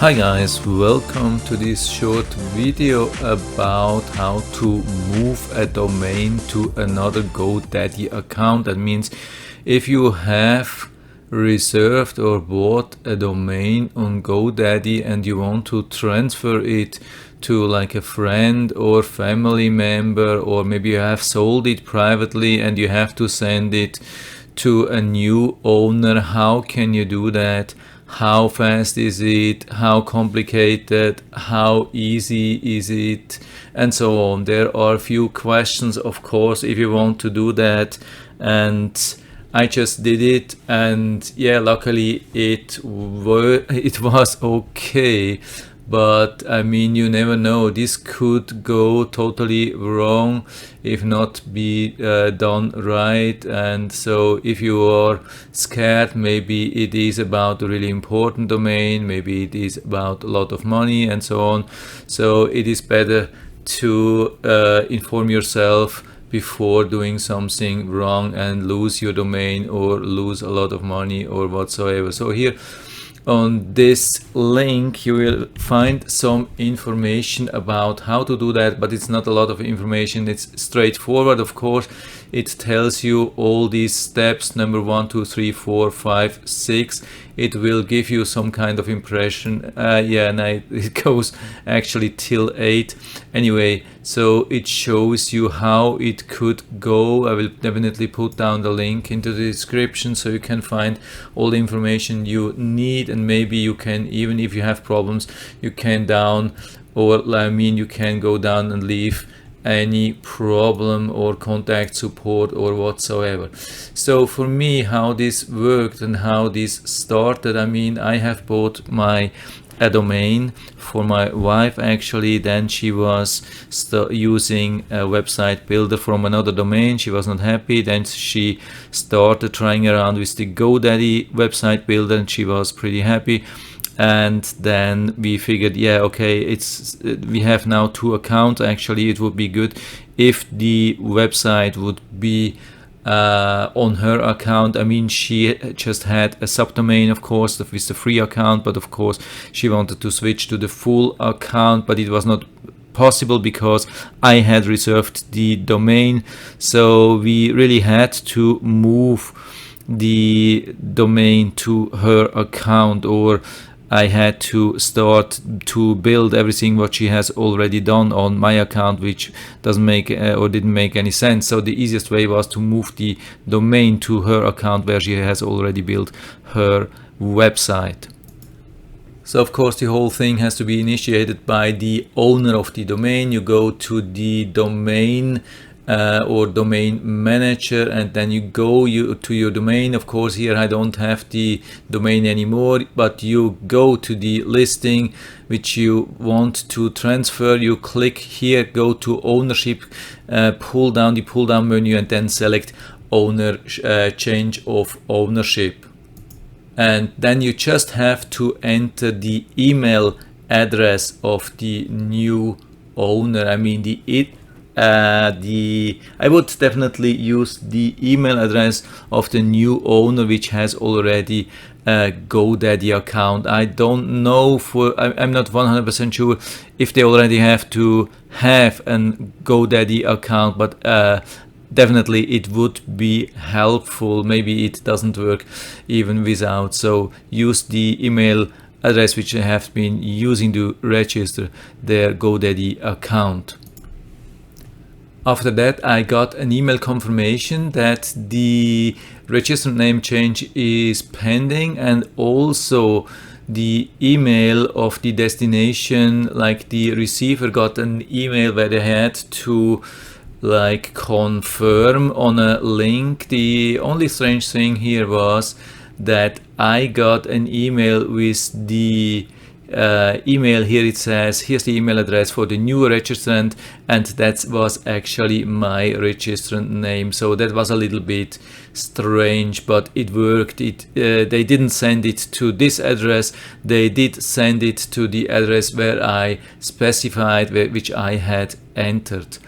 Hi guys, welcome to this short video about how to move a domain to another Godaddy account. That means if you have reserved or bought a domain on Godaddy and you want to transfer it to like a friend or family member, or maybe you have sold it privately and you have to send it to a new owner, how can you do that? How fast is it? How complicated? How easy is it? And so on. There are a few questions, of course, if you want to do that. And I just did it, and yeah, luckily it was okay. But I mean, you never know, this could go totally wrong if not be done right. And so if you are scared, maybe it is about a really important domain, maybe it is about a lot of money and so on, so it is better to inform yourself before doing something wrong and lose your domain or lose a lot of money or whatsoever. So here on this link you will find some information about how to do that, but it's not a lot of information. It's straightforward. Of course, it tells you all these steps, number 1, 2, 3, 4, 5, 6. It will give you some kind of impression. It goes actually till 8 anyway, so it shows you how it could go. I will definitely put down the link into the description so you can find all the information you need, and maybe you can, even if you have problems, you can you can go down and leave any problem or contact support or whatsoever. So for me, how this worked and how this started, I mean, I have bought a domain for my wife actually. Then she was using a website builder from another domain. She was not happy. Then she started trying around with the Godaddy website builder and she was pretty happy. And then we figured, yeah, okay, we have now 2 accounts. Actually, it would be good if the website would be on her account. I mean, she just had a subdomain, of course, with the free account, but of course she wanted to switch to the full account, but it was not possible because I had reserved the domain. So we really had to move the domain to her account, or I had to start to build everything what she has already done on my account, which doesn't make or didn't make any sense. So the easiest way was to move the domain to her account where she has already built her website. So of course the whole thing has to be initiated by the owner of the domain. You go to the domain or domain manager, and then you go to your domain. Of course, here I don't have the domain anymore, but you go to the listing which you want to transfer. You click here, go to ownership, pull down the pull down menu, and then select change of ownership. And then you just have to enter the email address of the new owner. I mean, I would definitely use the email address of the new owner which has already a Godaddy account. I don't know, I'm not 100% sure if they already have to have a Godaddy account, but definitely it would be helpful. Maybe it doesn't work even without. So use the email address which they have been using to register their Godaddy account. After that, I got an email confirmation that the registered name change is pending, and also the email of the destination, like the receiver got an email where they had to like confirm on a link. The only strange thing here was that I got an email with the email here. It says here's the email address for the new registrant, and that was actually my registrant name. So that was a little bit strange, but it worked. They didn't send it to this address. They did send it to the address where I specified, which I had entered.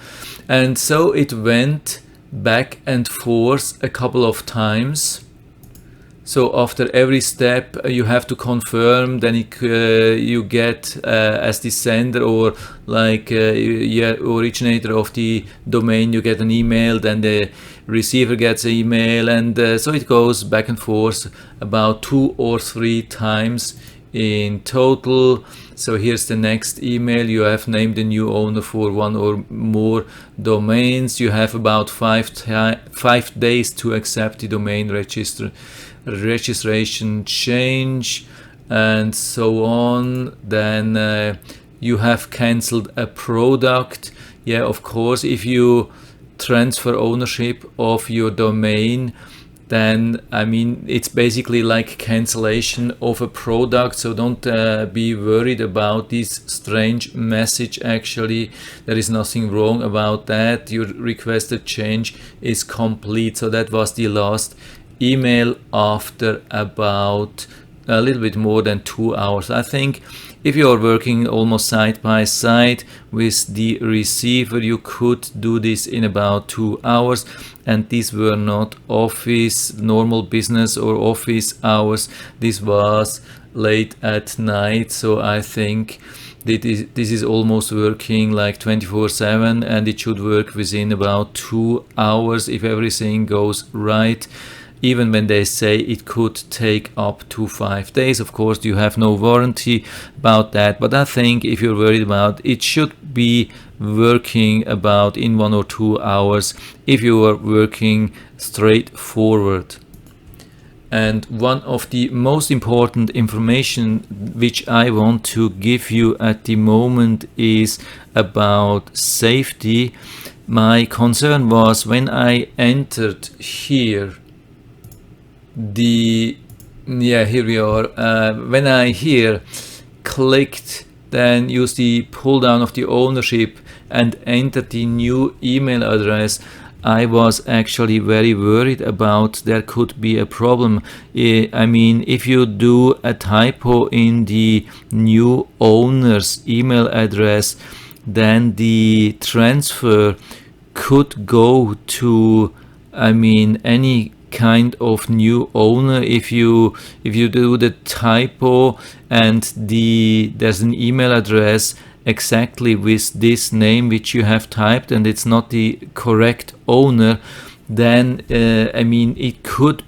And so it went back and forth a couple of times. So after every step you have to confirm, then you get as the sender or like originator of the domain, you get an email, then the receiver gets an email, and so it goes back and forth about 2 or 3 times in total. So here's the next email. You have named a new owner for 1 or more domains. You have about 5 days to accept the domain registration change, and so on. Then you have cancelled a product. Yeah, of course, if you transfer ownership of your domain, then I mean it's basically like cancellation of a product. So don't be worried about this strange message. Actually, there is nothing wrong about that. Your requested change is complete. So that was the last email after about a little bit more than 2 hours. I think if you are working almost side by side with the receiver, you could do this in about 2 hours, and these were not office, normal business or office hours. This was late at night, so I think this is almost working like 24/7, and it should work within about 2 hours if everything goes right. Even when they say it could take up to 5 days. Of course, you have no warranty about that, but I think if you're worried about it, should be working about in 1 or 2 hours if you are working straightforward. And one of the most important information which I want to give you at the moment is about safety. My concern was when I entered here, here we are. When I here clicked, then use the pull down of the ownership and enter the new email address, I was actually very worried about there could be a problem. I mean, if you do a typo in the new owner's email address, then the transfer could go to, I mean, any kind of new owner. If you do the typo and there's an email address exactly with this name which you have typed and it's not the correct owner, then I mean it could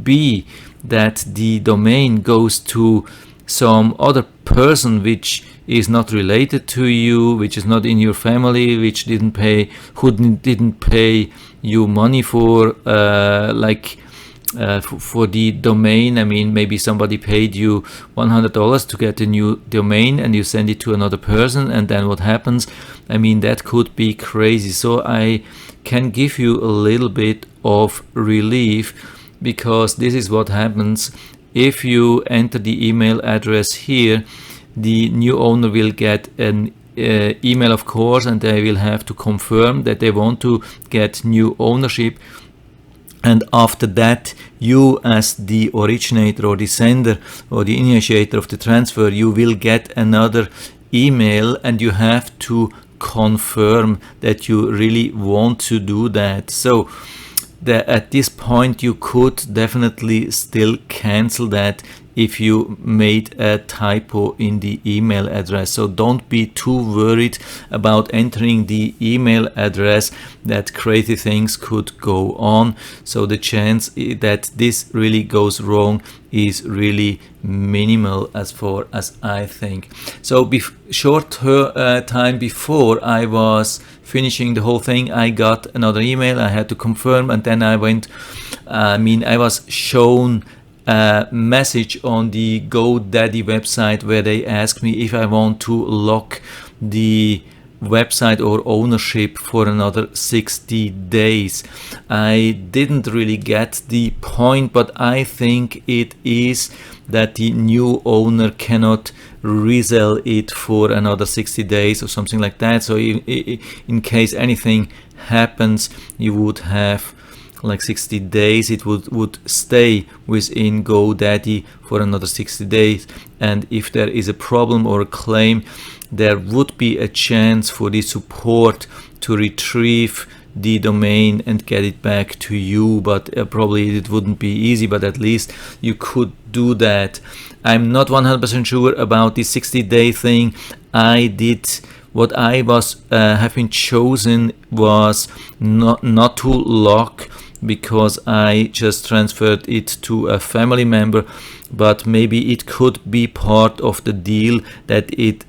be that the domain goes to some other person which is not related to you, which is not in your family, which didn't pay you money for for the domain. I mean, maybe somebody paid you $100 to get a new domain and you send it to another person, and then what happens? I mean, that could be crazy. So I can give you a little bit of relief, because this is what happens if you enter the email address here. The new owner will get an email, of course, and they will have to confirm that they want to get new ownership. And after that, you as the originator or the sender or the initiator of the transfer, you will get another email and you have to confirm that you really want to do that. So at this point, you could definitely still cancel that if you made a typo in the email address. So don't be too worried about entering the email address, that crazy things could go on. So the chance that this really goes wrong is really minimal as far as I think. So short time before I was finishing the whole thing, I got another email. I had to confirm, and then I was shown a message on the Godaddy website where they asked me if I want to lock the website or ownership for another 60 days. I didn't really get the point, but I think it is that the new owner cannot resell it for another 60 days or something like that. So in case anything happens, you would have like 60 days. It would stay within Godaddy for another 60 days, and if there is a problem or a claim, there would be a chance for the support to retrieve the domain and get it back to you, but probably it wouldn't be easy, but at least you could do that. I'm not 100% sure about the 60-day thing. I did what I was have been chosen was not to lock, because I just transferred it to a family member, but maybe it could be part of the deal that it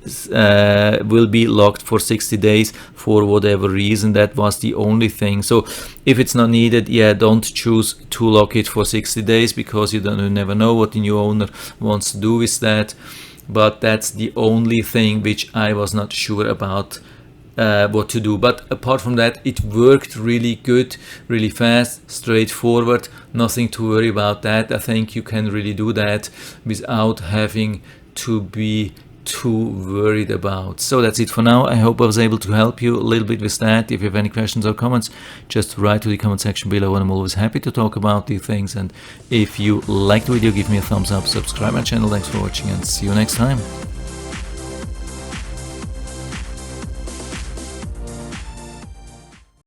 will be locked for 60 days for whatever reason. That was the only thing. So if it's not needed, yeah, don't choose to lock it for 60 days, because you never know what the new owner wants to do with that. But that's the only thing which I was not sure about what to do. But apart from that, it worked really good, really fast, straightforward, nothing to worry about that. I think you can really do that without having to be too worried about. So that's it for now. I hope I was able to help you a little bit with that. If you have any questions or comments, just write to the comment section below, and I'm always happy to talk about these things. And if you liked the video, give me a thumbs up, subscribe my channel. Thanks for watching, and see you next time.